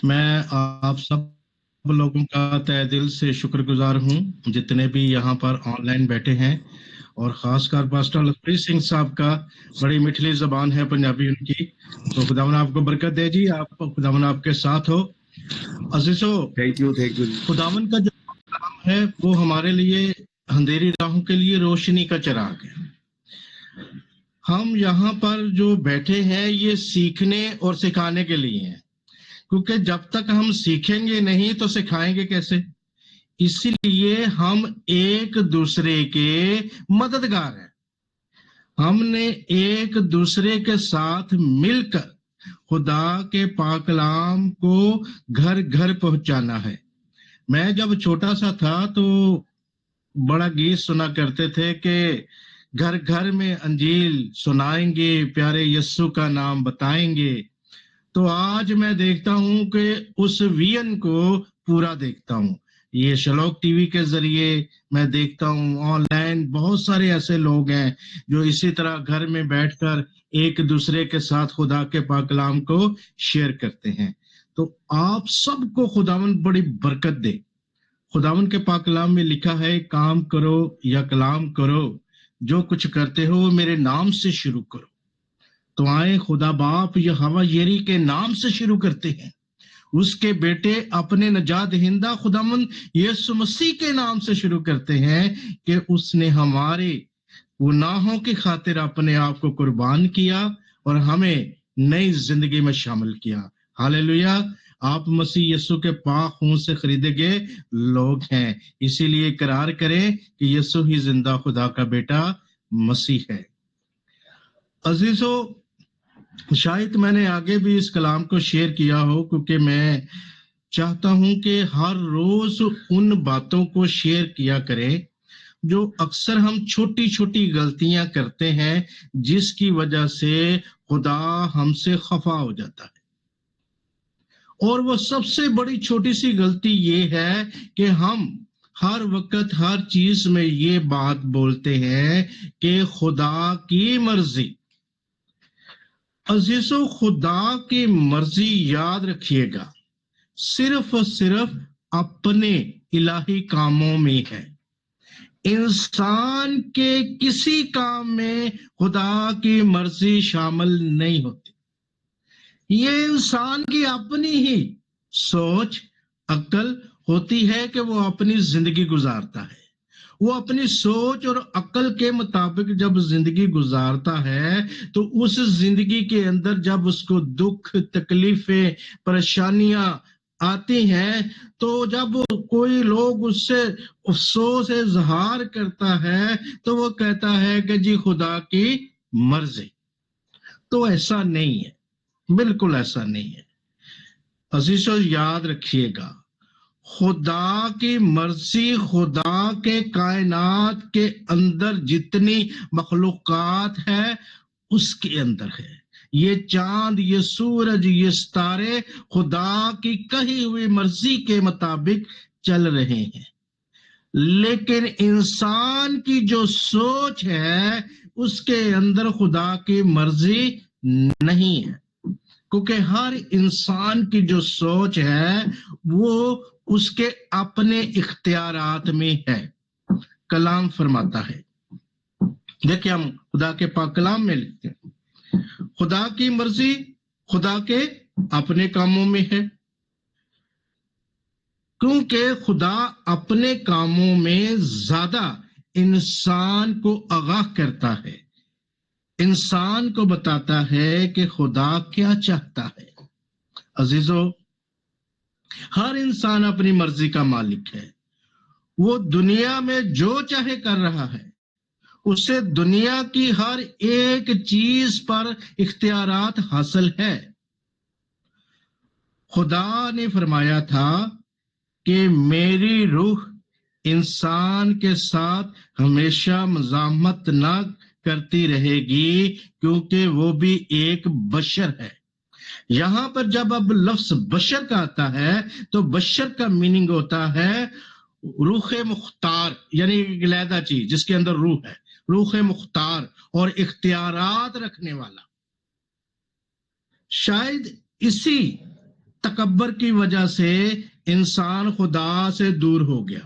میں آپ سب لوگوں کا تہ دل سے شکر گزار ہوں جتنے بھی یہاں پر آن لائن بیٹھے ہیں، اور خاص کر پاسٹر لخپریت سنگھ صاحب کا بڑی میٹھی زبان ہے پنجابی ان کی، تو خداوند آپ کو برکت دے جی، آپ خداوند آپ کے ساتھ ہو عزیزو۔ تھینک یو خداوند کا جو کلام ہے وہ ہمارے لیے اندھیری راہوں کے لیے روشنی کا چراغ ہے۔ ہم یہاں پر جو بیٹھے ہیں یہ سیکھنے اور سکھانے کے لیے ہیں، کیونکہ جب تک ہم سیکھیں گے نہیں تو سکھائیں گے کیسے؟ اسی لیے ہم ایک دوسرے کے مددگار ہیں۔ ہم نے ایک دوسرے کے ساتھ مل کر خدا کے پاک کلام کو گھر گھر پہنچانا ہے۔ میں جب چھوٹا سا تھا تو بڑا گیت سنا کرتے تھے کہ گھر گھر میں انجیل سنائیں گے، پیارے یسوع کا نام بتائیں گے۔ تو آج میں دیکھتا ہوں کہ اس وین کو پورا دیکھتا ہوں، یہ شلوک ٹی وی کے ذریعے میں دیکھتا ہوں، آن لائن بہت سارے ایسے لوگ ہیں جو اسی طرح گھر میں بیٹھ کر ایک دوسرے کے ساتھ خدا کے پاک کلام کو شیئر کرتے ہیں۔ تو آپ سب کو خداوند بڑی برکت دے۔ خداوند کے پاک کلام میں لکھا ہے، کام کرو یا کلام کرو، جو کچھ کرتے ہو میرے نام سے شروع کرو۔ تو آئیں خدا باپ یہوہ یری کے نام سے شروع کرتے ہیں، اس کے بیٹے اپنے نجات دہندہ خداوند یسوع مسیح کے نام سے شروع کرتے ہیں کہ اس نے ہمارے گناہوں کی خاطر اپنے آپ کو قربان کیا اور ہمیں نئی زندگی میں شامل کیا۔ ہاللیلویا! آپ مسیح یسوع کے پاک خون سے خریدے گئے لوگ ہیں، اسی لیے اقرار کریں کہ یسوع ہی زندہ خدا کا بیٹا مسیح ہے۔ عزیزو، شاید میں نے آگے بھی اس کلام کو شیئر کیا ہو، کیونکہ میں چاہتا ہوں کہ ہر روز ان باتوں کو شیئر کیا کریں جو اکثر ہم چھوٹی چھوٹی غلطیاں کرتے ہیں، جس کی وجہ سے خدا ہم سے خفا ہو جاتا ہے۔ اور وہ سب سے بڑی چھوٹی سی غلطی یہ ہے کہ ہم ہر وقت ہر چیز میں یہ بات بولتے ہیں کہ خدا کی مرضی۔ عزیزو، خدا کی مرضی یاد رکھیے گا صرف اور صرف اپنے الہی کاموں میں ہے۔ انسان کے کسی کام میں خدا کی مرضی شامل نہیں ہوتی۔ یہ انسان کی اپنی ہی سوچ عقل ہوتی ہے کہ وہ اپنی زندگی گزارتا ہے۔ وہ اپنی سوچ اور عقل کے مطابق جب زندگی گزارتا ہے تو اس زندگی کے اندر جب اس کو دکھ، تکلیفیں، پریشانیاں آتی ہیں، تو جب کوئی لوگ اس سے افسوس اظہار کرتا ہے تو وہ کہتا ہے کہ جی خدا کی مرضی۔ تو ایسا نہیں ہے، بالکل ایسا نہیں ہے۔ عزیزو، یاد رکھیے گا خدا کی مرضی خدا کے کائنات کے اندر جتنی مخلوقات ہے اس کے اندر ہے۔ یہ چاند، یہ سورج، یہ ستارے خدا کی کہی ہوئی مرضی کے مطابق چل رہے ہیں، لیکن انسان کی جو سوچ ہے اس کے اندر خدا کی مرضی نہیں ہے، کیونکہ ہر انسان کی جو سوچ ہے وہ اس کے اپنے اختیارات میں ہے۔ کلام فرماتا ہے، دیکھیں ہم خدا کے پاک کلام میں لکھتے ہیں، خدا کی مرضی خدا کے اپنے کاموں میں ہے، کیونکہ خدا اپنے کاموں میں زیادہ انسان کو آگاہ کرتا ہے، انسان کو بتاتا ہے کہ خدا کیا چاہتا ہے۔ عزیزو، ہر انسان اپنی مرضی کا مالک ہے، وہ دنیا میں جو چاہے کر رہا ہے، اسے دنیا کی ہر ایک چیز پر اختیارات حاصل ہے۔ خدا نے فرمایا تھا کہ میری روح انسان کے ساتھ ہمیشہ مزاحمت نہ کرتی رہے گی، کیونکہ وہ بھی ایک بشر ہے۔ یہاں پر جب اب لفظ بشر کا آتا ہے تو بشر کا میننگ ہوتا ہے روح مختار، یعنی ایک علیحدہ چیز جس کے اندر روح ہے، روح مختار اور اختیارات رکھنے والا۔ شاید اسی تکبر کی وجہ سے انسان خدا سے دور ہو گیا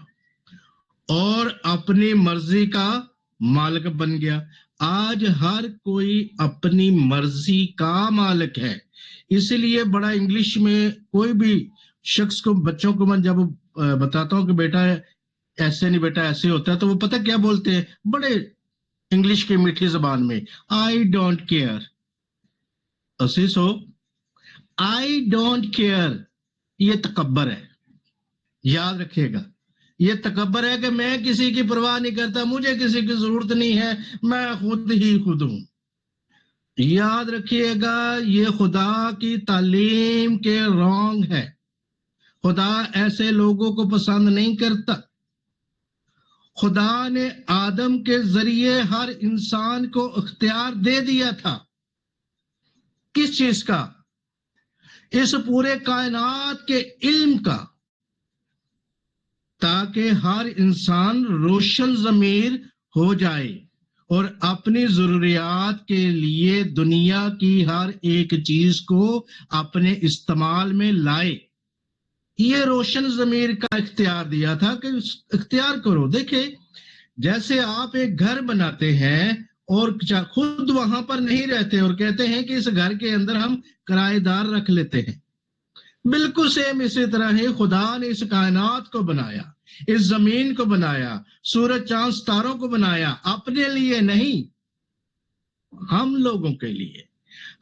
اور اپنی مرضی کا مالک بن گیا. آج ہر کوئی اپنی مرضی کا مالک ہے. اسی لیے بڑا انگلش میں کوئی بھی شخص کو, بچوں کو میں جب بتاتا ہوں کہ بیٹا ایسے نہیں, بیٹا ایسے ہوتا ہے, تو وہ پتہ کیا بولتے ہیں بڑے انگلش کی میٹھی زبان میں, آئی ڈونٹ کیئر. اسیسو آئی ڈونٹ کیئر, یہ تکبر ہے. یاد رکھیے گا, یہ تکبر ہے کہ میں کسی کی پرواہ نہیں کرتا, مجھے کسی کی ضرورت نہیں ہے, میں خود ہی خود ہوں. یاد رکھیے گا, یہ خدا کی تعلیم کے رانگ ہے. خدا ایسے لوگوں کو پسند نہیں کرتا. خدا نے آدم کے ذریعے ہر انسان کو اختیار دے دیا تھا. کس چیز کا؟ اس پورے کائنات کے علم کا, تاکہ ہر انسان روشن ضمیر ہو جائے اور اپنی ضروریات کے لیے دنیا کی ہر ایک چیز کو اپنے استعمال میں لائے. یہ روشن ضمیر کا اختیار دیا تھا کہ اختیار کرو. دیکھیں, جیسے آپ ایک گھر بناتے ہیں اور خود وہاں پر نہیں رہتے اور کہتے ہیں کہ اس گھر کے اندر ہم کرایہ دار رکھ لیتے ہیں, بالکل سیم اسی طرح ہی خدا نے اس کائنات کو بنایا, اس زمین کو بنایا, سورج چاند ستاروں کو بنایا, اپنے لیے نہیں, ہم لوگوں کے لیے.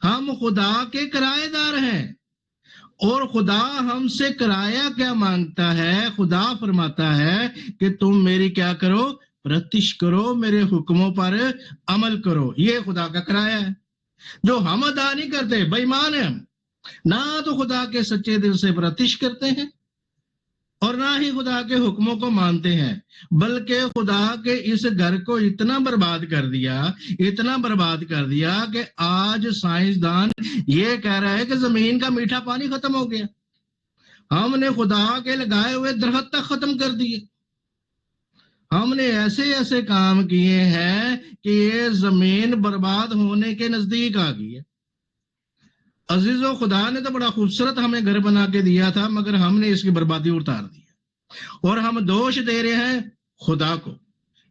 ہم خدا کے کرایہ دار ہیں اور خدا ہم سے کرایہ کیا مانگتا ہے؟ خدا فرماتا ہے کہ تم میری کیا کرو؟ پرستش کرو, میرے حکموں پر عمل کرو. یہ خدا کا کرایہ ہے جو ہم ادا نہیں کرتے. بے ایمان ہیں ہم, نہ تو خدا کے سچے دل سے پرستش کرتے ہیں اور نہ ہی خدا کے حکموں کو مانتے ہیں, بلکہ خدا کے اس گھر کو اتنا برباد کر دیا کہ آج سائنسدان یہ کہہ رہا ہے کہ زمین کا میٹھا پانی ختم ہو گیا. ہم نے خدا کے لگائے ہوئے درخت تک ختم کر دیے. ہم نے ایسے کام کیے ہیں کہ یہ زمین برباد ہونے کے نزدیک آ گئی ہے. عزیزو, خدا نے تو بڑا خوبصورت ہمیں گھر بنا کے دیا تھا, مگر ہم نے اس کی بربادی اتار دی اور ہم دوش دے رہے ہیں خدا کو.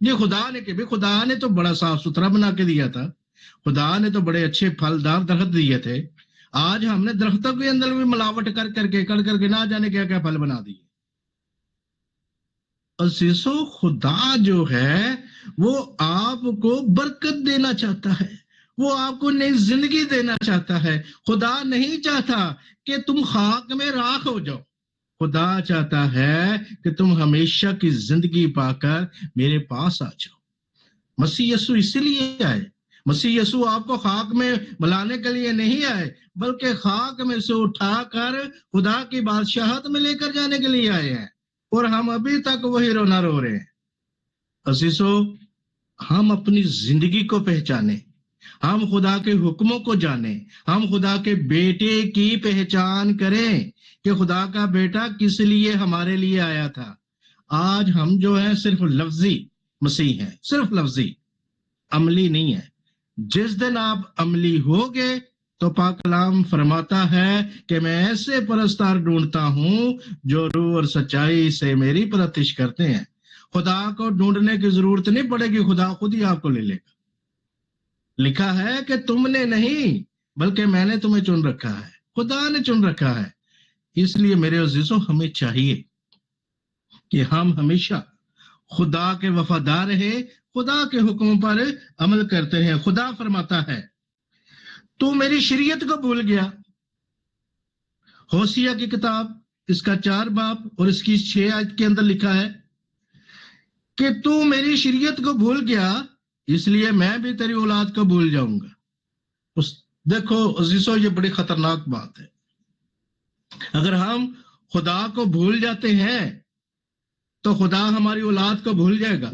یہ خدا نے تو بڑا صاف ستھرا بنا کے دیا تھا, خدا نے تو بڑے اچھے پھلدار درخت دیے تھے. آج ہم نے درختوں کے اندر بھی ملاوٹ کر کے نہ جانے کیا کیا پھل بنا دیے. عزیزو, خدا جو ہے وہ آپ کو برکت دینا چاہتا ہے, وہ آپ کو نئی زندگی دینا چاہتا ہے. خدا نہیں چاہتا کہ تم خاک میں راکھ ہو جاؤ. خدا چاہتا ہے کہ تم ہمیشہ کی زندگی پا کر میرے پاس آ جاؤ. مسیح یسوع اسی لیے آئے. مسیح یسوع آپ کو خاک میں ملانے کے لیے نہیں آئے, بلکہ خاک میں سے اٹھا کر خدا کی بادشاہت میں لے کر جانے کے لیے آئے ہیں, اور ہم ابھی تک وہی رونا رو رہے ہیں. عزیزو, ہم اپنی زندگی کو پہچانیں, ہم خدا کے حکموں کو جانیں, ہم خدا کے بیٹے کی پہچان کریں کہ خدا کا بیٹا کس لیے ہمارے لیے آیا تھا. آج ہم جو ہیں صرف لفظی مسیح ہیں, صرف لفظی, عملی نہیں ہے. جس دن آپ عملی ہوگے تو پاک کلام فرماتا ہے کہ میں ایسے پرستار ڈھونڈتا ہوں جو روح اور سچائی سے میری پرستش کرتے ہیں. خدا کو ڈھونڈنے کی ضرورت نہیں پڑے گی, خدا خود ہی آپ کو لے لے گا. لکھا ہے کہ تم نے نہیں بلکہ میں نے تمہیں چن رکھا ہے, خدا نے چن رکھا ہے. اس لیے میرے عزیزوں, ہمیں چاہیے کہ ہم ہمیشہ خدا کے وفادار رہے, خدا کے حکموں پر عمل کرتے ہیں. خدا فرماتا ہے تو میری شریعت کو بھول گیا. ہوشیہ کی کتاب اس کا 4 باب اور اس کی 6 آیت کے اندر لکھا ہے کہ تو میری شریعت کو بھول گیا, اس لیے میں بھی تیری اولاد کو بھول جاؤں گا. دیکھو عزیزو, یہ بڑی خطرناک بات ہے. اگر ہم خدا کو بھول جاتے ہیں تو خدا ہماری اولاد کو بھول جائے گا.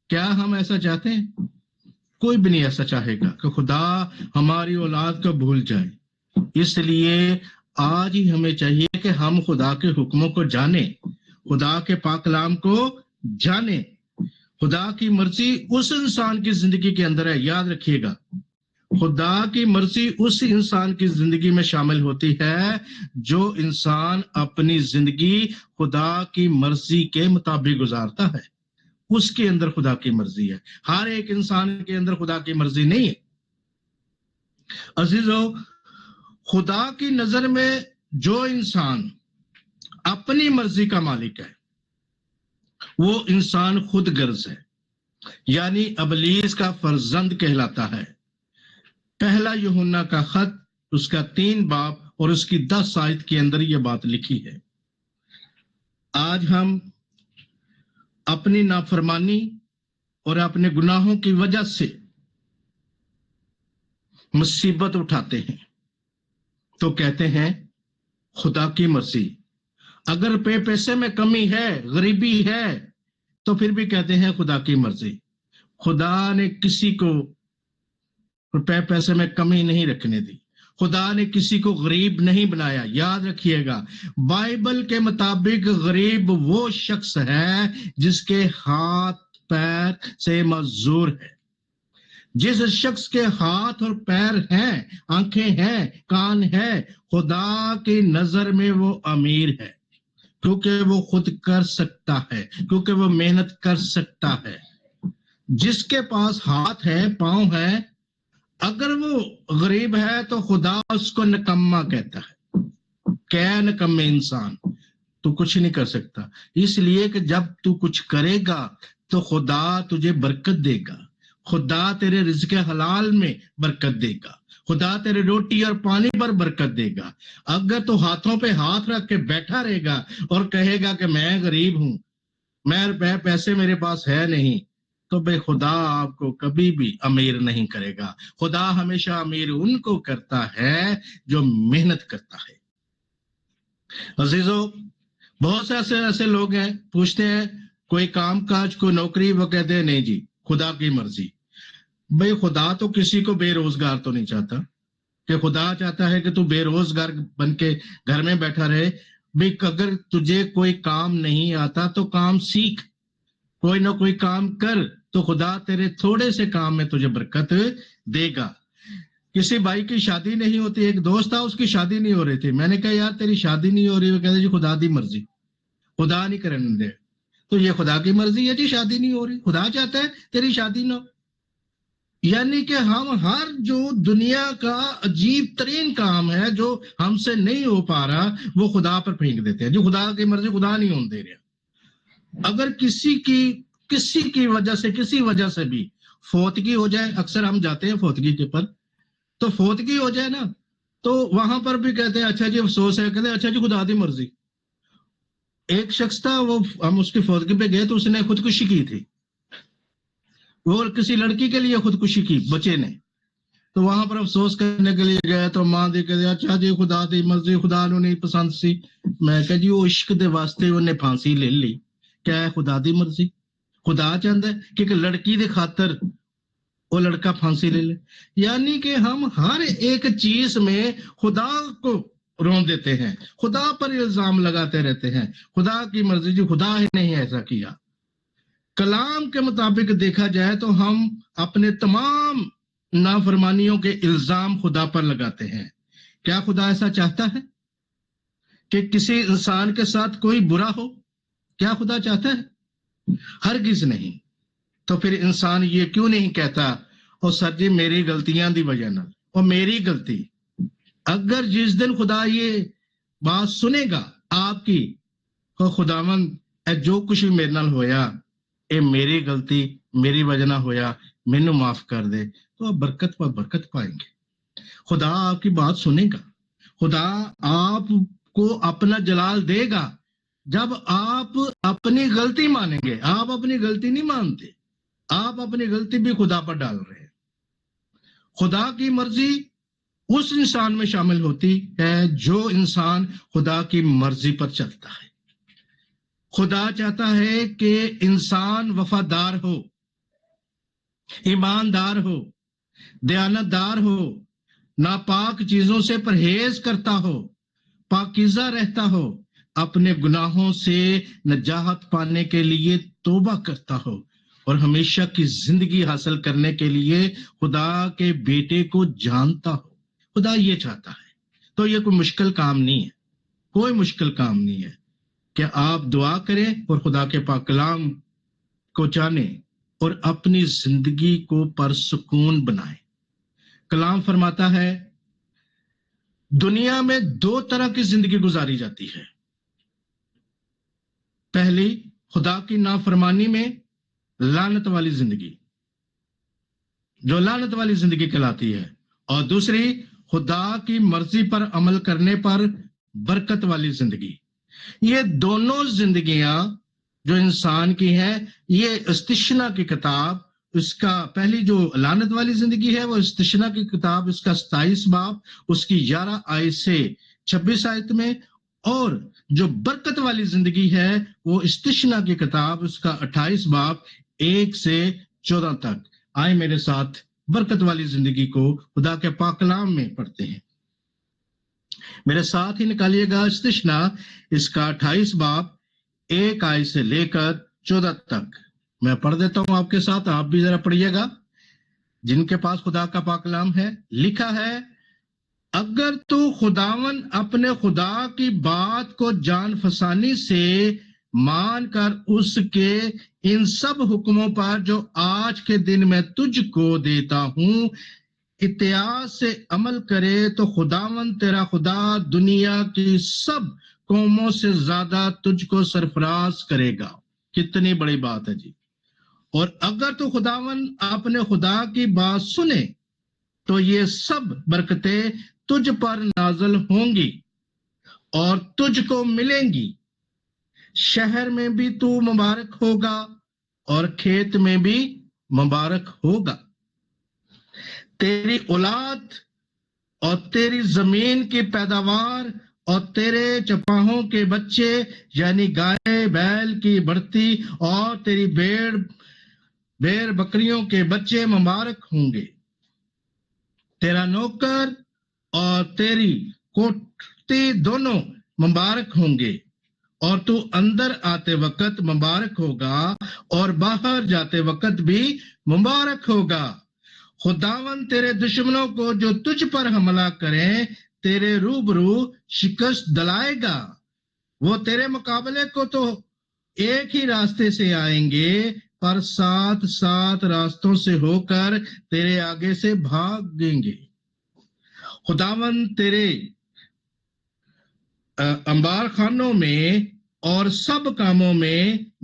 کیا ہم ایسا چاہتے ہیں؟ کوئی بھی نہیں ایسا چاہے گا کہ خدا ہماری اولاد کو بھول جائے. اس لیے آج ہی ہمیں چاہیے کہ ہم خدا کے حکموں کو جانیں, خدا کے پاک کلام کو جانیں. خدا کی مرضی اس انسان کی زندگی کے اندر ہے. یاد رکھیے گا, خدا کی مرضی اس انسان کی زندگی میں شامل ہوتی ہے جو انسان اپنی زندگی خدا کی مرضی کے مطابق گزارتا ہے، اس کے اندر خدا کی مرضی ہے۔ ہر ایک انسان کے اندر خدا کی مرضی نہیں ہے۔ عزیزو، خدا کی نظر میں جو انسان اپنی مرضی کا مالک ہے وہ انسان خود غرض ہے، یعنی ابلیس کا فرزند کہلاتا ہے۔ پہلا یوحنا کا خط اس کا 3 باب اور اس کی 10 آیت کے اندر یہ بات لکھی ہے۔ آج ہم اپنی نافرمانی اور اپنے گناہوں کی وجہ سے مصیبت اٹھاتے ہیں تو کہتے ہیں خدا کی مرضی۔ اگر پیسے میں کمی ہے، غریبی ہے، تو پھر بھی کہتے ہیں خدا کی مرضی۔ خدا نے کسی کو پیسے میں کمی نہیں رکھنے دی، خدا نے کسی کو غریب نہیں بنایا۔ یاد رکھیے گا، بائبل کے مطابق غریب وہ شخص ہے جس کے ہاتھ پیر سے معذور ہے۔ جس شخص کے ہاتھ اور پیر ہیں، آنکھیں ہیں، کان ہے، خدا کی نظر میں وہ امیر ہے، کیونکہ وہ خود کر سکتا ہے، کیونکہ وہ محنت کر سکتا ہے۔ جس کے پاس ہاتھ ہے، پاؤں ہے، اگر وہ غریب ہے تو خدا اس کو نکما کہتا ہے کہ نکمے انسان، تو کچھ نہیں کر سکتا۔ اس لیے کہ جب تو کچھ کرے گا تو خدا تجھے برکت دے گا، خدا تیرے رزق حلال میں برکت دے گا، خدا تیرے روٹی اور پانی پر برکت دے گا۔ اگر تو ہاتھوں پہ ہاتھ رکھ کے بیٹھا رہے گا اور کہے گا کہ میں غریب ہوں، میں پیسے میرے پاس ہے نہیں، تو بے خدا آپ کو کبھی بھی امیر نہیں کرے گا۔ خدا ہمیشہ امیر ان کو کرتا ہے جو محنت کرتا ہے۔ عزیزو، بہت سے ایسے لوگ ہیں، پوچھتے ہیں کوئی کام کاج، کوئی نوکری، وہ کہتے ہیں نہیں جی خدا کی مرضی۔ بھئی خدا تو کسی کو بے روزگار تو نہیں چاہتا، کہ خدا چاہتا ہے کہ تو بے روزگار بن کے گھر میں بیٹھا رہے۔ بھئی اگر تجھے کوئی کام نہیں آتا تو کام سیکھ، کوئی نہ کوئی کام کر، تو خدا تیرے تھوڑے سے کام میں تجھے برکت دے گا۔ کسی بھائی کی شادی نہیں ہوتی، ایک دوست تھا، اس کی شادی نہیں ہو رہی تھی۔ میں نے کہا یار تیری شادی نہیں ہو رہی، وہ کہتے جی خدا دی مرضی، خدا نہیں کرنے دے۔ تو یہ خدا کی مرضی ہے جی، شادی نہیں ہو رہی، خدا چاہتا ہے تیری شادی نہ ہو۔ یعنی کہ ہم ہر جو دنیا کا عجیب ترین کام ہے جو ہم سے نہیں ہو پا رہا، وہ خدا پر پھینک دیتے ہیں۔ جو خدا کی مرضی خدا نہیں ہونے دے رہا۔ اگر کسی کی وجہ سے بھی فوتگی ہو جائے، اکثر ہم جاتے ہیں فوتگی کے پر، تو فوتگی ہو جائے نا تو وہاں پر بھی کہتے ہیں اچھا جی افسوس ہے، کہتے ہیں اچھا جی خدا دی مرضی۔ ایک شخص تھا، وہ ہم اس کی فوتگی پہ گئے تو اس نے خودکشی کی تھی، وہ کسی لڑکی کے لیے خودکشی کی، بچے نے۔ تو وہاں پر افسوس کرنے کے لیے گئے تو ماں دی کہتے اچھا جی خدا دی مرضی، خدا نو نہیں پسند سی۔ میں کہا جی وہ عشق دے واسطے انہیں پھانسی لے لی، کیا ہے خدا دی مرضی؟ خدا چاہتا ہے کہ ایک لڑکی دے خاطر وہ لڑکا پھانسی لے لے۔ یعنی کہ ہم ہر ایک چیز میں خدا کو رون دیتے ہیں، خدا پر الزام لگاتے رہتے ہیں۔ خدا کی مرضی جی خدا ہی نہیں ایسا کیا۔ کلام کے مطابق دیکھا جائے تو ہم اپنے تمام نافرمانیوں کے الزام خدا پر لگاتے ہیں۔ کیا خدا ایسا چاہتا ہے کہ کسی انسان کے ساتھ کوئی برا ہو؟ کیا خدا چاہتا ہے؟ ہرگز نہیں۔ تو پھر انسان یہ کیوں نہیں کہتا اور سر جی میری غلطیاں دی وجہ نہ، اور میری غلطی؟ اگر جس دن خدا یہ بات سنے گا آپ کی، تو خداوند جو کچھ بھی میرے نال ہویا اے میری غلطی، میری وجہ نہ ہویا، مینوں معاف کر دے، تو آپ برکت پر برکت پائیں گے۔ خدا آپ کی بات سنے گا، خدا آپ کو اپنا جلال دے گا جب آپ اپنی غلطی مانیں گے۔ آپ اپنی غلطی نہیں مانتے، آپ اپنی غلطی بھی خدا پر ڈال رہے ہیں۔ خدا کی مرضی اس انسان میں شامل ہوتی ہے جو انسان خدا کی مرضی پر چلتا ہے۔ خدا چاہتا ہے کہ انسان وفادار ہو، ایماندار ہو، دیانتدار ہو، ناپاک چیزوں سے پرہیز کرتا ہو، پاکیزہ رہتا ہو، اپنے گناہوں سے نجات پانے کے لیے توبہ کرتا ہو، اور ہمیشہ کی زندگی حاصل کرنے کے لیے خدا کے بیٹے کو جانتا ہو. خدا یہ چاہتا ہے. تو یہ کوئی مشکل کام نہیں ہے، کوئی مشکل کام نہیں ہے کہ آپ دعا کریں اور خدا کے پاک کلام کو جانیں اور اپنی زندگی کو پرسکون بنائیں. کلام فرماتا ہے دنیا میں 2 طرح کی زندگی گزاری جاتی ہے. پہلی، خدا کی نافرمانی میں لعنت والی زندگی، جو لعنت والی زندگی کہلاتی ہے، اور دوسری، خدا کی مرضی پر عمل کرنے پر برکت والی زندگی. یہ دونوں زندگیاں جو انسان کی ہیں، یہ استثنا کی کتاب، اس کا پہلی جو لعنت والی زندگی ہے وہ استثنا کی کتاب، اس کا 27 باب، اس کی 11 آیت سے 26 آیت میں، اور جو برکت والی زندگی ہے وہ استثنا کی کتاب، اس کا 28 باب 1 سے 14 تک. آئے میرے ساتھ برکت والی زندگی کو خدا کے پاک کلام میں پڑھتے ہیں. میرے ساتھ ہی نکالیے گا استثنا، اس کا 28 باب 1 آیت سے لے کر 14 تک. میں پڑھ دیتا ہوں آپ کے ساتھ، آپ بھی ذرا پڑھیے گا جن کے پاس خدا کا پاک کلام ہے. لکھا ہے اگر تو خداون اپنے خدا کی بات کو جان فسانی سے مان کر اس کے ان سب حکموں پر جو آج کے دن میں تجھ کو دیتا ہوں اطاعت سے عمل کرے تو خداوند تیرا خدا دنیا کی سب قوموں سے زیادہ تجھ کو سرفراز کرے گا. کتنی بڑی بات ہے جی. اور اگر تو خداوند اپنے خدا کی بات سنے تو یہ سب برکتیں تجھ پر نازل ہوں گی اور تجھ کو ملیں گی. شہر میں بھی تو مبارک ہوگا اور کھیت میں بھی مبارک ہوگا. تیری اولاد اور تیری زمین کی پیداوار اور تیرے چپاہوں کے بچے یعنی گائے بیل کی بڑھتی اور تیری بھیڑ بکریوں کے بچے مبارک ہوں گے. تیرا نوکر اور تیری کوٹھتی دونوں مبارک ہوں گے، اور تو اندر آتے وقت مبارک ہوگا اور باہر جاتے وقت بھی مبارک ہوگا. خداوند تیرے دشمنوں کو جو تجھ پر حملہ کریں تیرے روبرو شکست دلائے گا. وہ تیرے مقابلے کو تو ایک ہی راستے سے آئیں گے پر 7 راستوں سے ہو کر تیرے آگے سے بھاگیں گے. خداوند تیرے انبار خانوں میں اور سب کاموں میں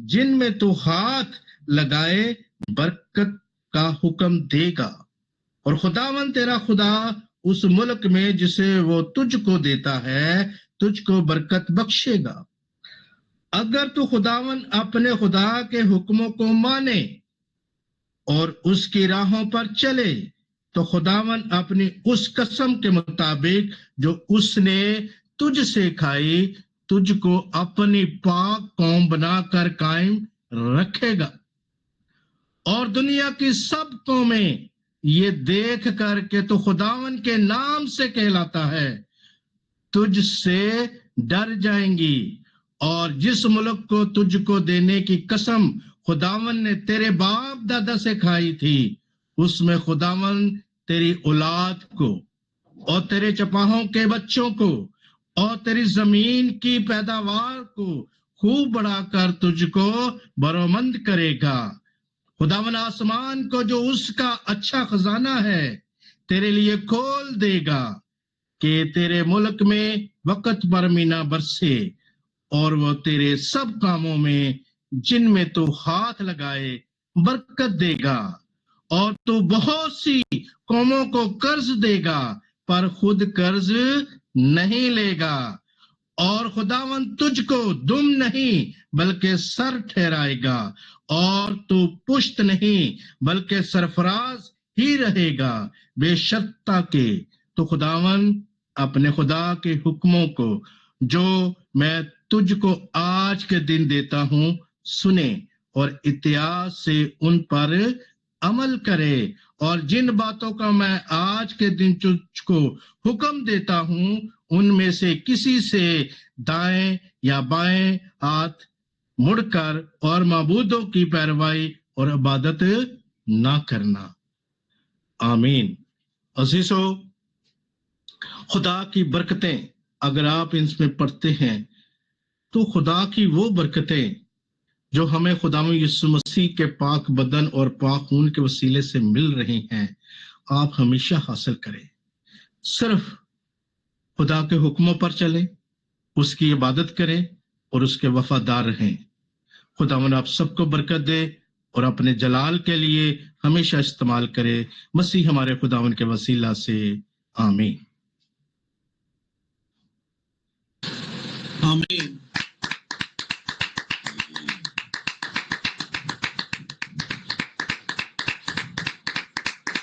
جن میں تو ہاتھ لگائے برکت کا حکم دے گا. اور خداوند تیرا خدا اس ملک میں جسے وہ تجھ کو دیتا ہے تجھ کو برکت بخشے گا. اگر تو خداوند اپنے خدا کے حکموں کو مانے اور اس کی راہوں پر چلے تو خداوند اپنی اس قسم کے مطابق جو اس نے تجھ سے کھائی تجھ کو اپنی پاک قوم بنا کر قائم رکھے گا. اور دنیا کی سب قومیں یہ دیکھ کر کہ تو خداوند کے نام سے کہلاتا ہے تجھ سے ڈر جائیں گی. اور جس ملک کو تجھ کو دینے کی قسم خداوند نے تیرے باپ دادا سے کھائی تھی اس میں خداوند تیری اولاد کو اور تیرے چپاہوں کے بچوں کو اور تیری زمین کی پیداوار کو خوب بڑھا کر تجھ کو برومند کرے گا. خداوند آسمان کو جو اس کا اچھا خزانہ ہے تیرے لیے کھول دے گا کہ تیرے ملک میں وقت پر مینا برسے اور وہ تیرے سب کاموں میں جن میں تو ہاتھ لگائے برکت دے گا. اور تو بہت سی قوموں کو قرض دے گا پر خود قرض نہیں لے گا. اور خداوند تجھ کو دم نہیں بلکہ سر ٹھہرائے گا اور تو پشت نہیں بلکہ سرفراز ہی رہے گا. بے شرط کہ تو خداوند اپنے خدا کے حکموں کو جو میں تجھ کو آج کے دن دیتا ہوں سنے اور اطاعت سے ان پر عمل کرے. اور جن باتوں کا میں آج کے دن تجھ کو حکم دیتا ہوں ان میں سے کسی سے دائیں یا بائیں ہاتھ مڑ کر اور معبودوں کی پیروی اور عبادت نہ کرنا۔ آمین۔ عزیزو، خدا کی برکتیں اگر آپ ان میں پڑھتے ہیں تو خدا کی وہ برکتیں جو ہمیں خدا یسوع مسیح کے پاک بدن اور پاک خون کے وسیلے سے مل رہی ہیں، آپ ہمیشہ حاصل کریں۔ صرف خدا کے حکموں پر چلیں، اس کی عبادت کریں اور اس کے وفادار رہیں۔ خداوند آپ سب کو برکت دے اور اپنے جلال کے لیے ہمیشہ استعمال کرے، مسیح ہمارے خداوند کے وسیلہ سے، آمین۔ آمین۔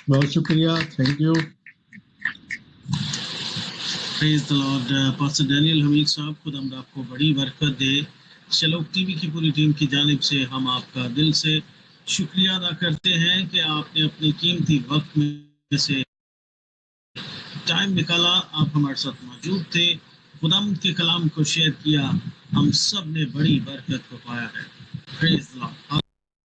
بہت شکریہ، thank you. Praise the Lord. Pastor Daniel Hamid صاحب، خداوند آپ کو بڑی برکت دے۔ شلوک ٹی وی کی پوری ٹیم کی جانب سے ہم آپ کا دل سے شکریہ ادا کرتے ہیں کہ آپ نے اپنے قیمتی وقت میں سے ٹائم نکالا، آپ ہمارے ساتھ موجود تھے، خداوند کے کلام کو شیئر کیا، ہم سب نے بڑی برکت کو پایا ہے۔ پریز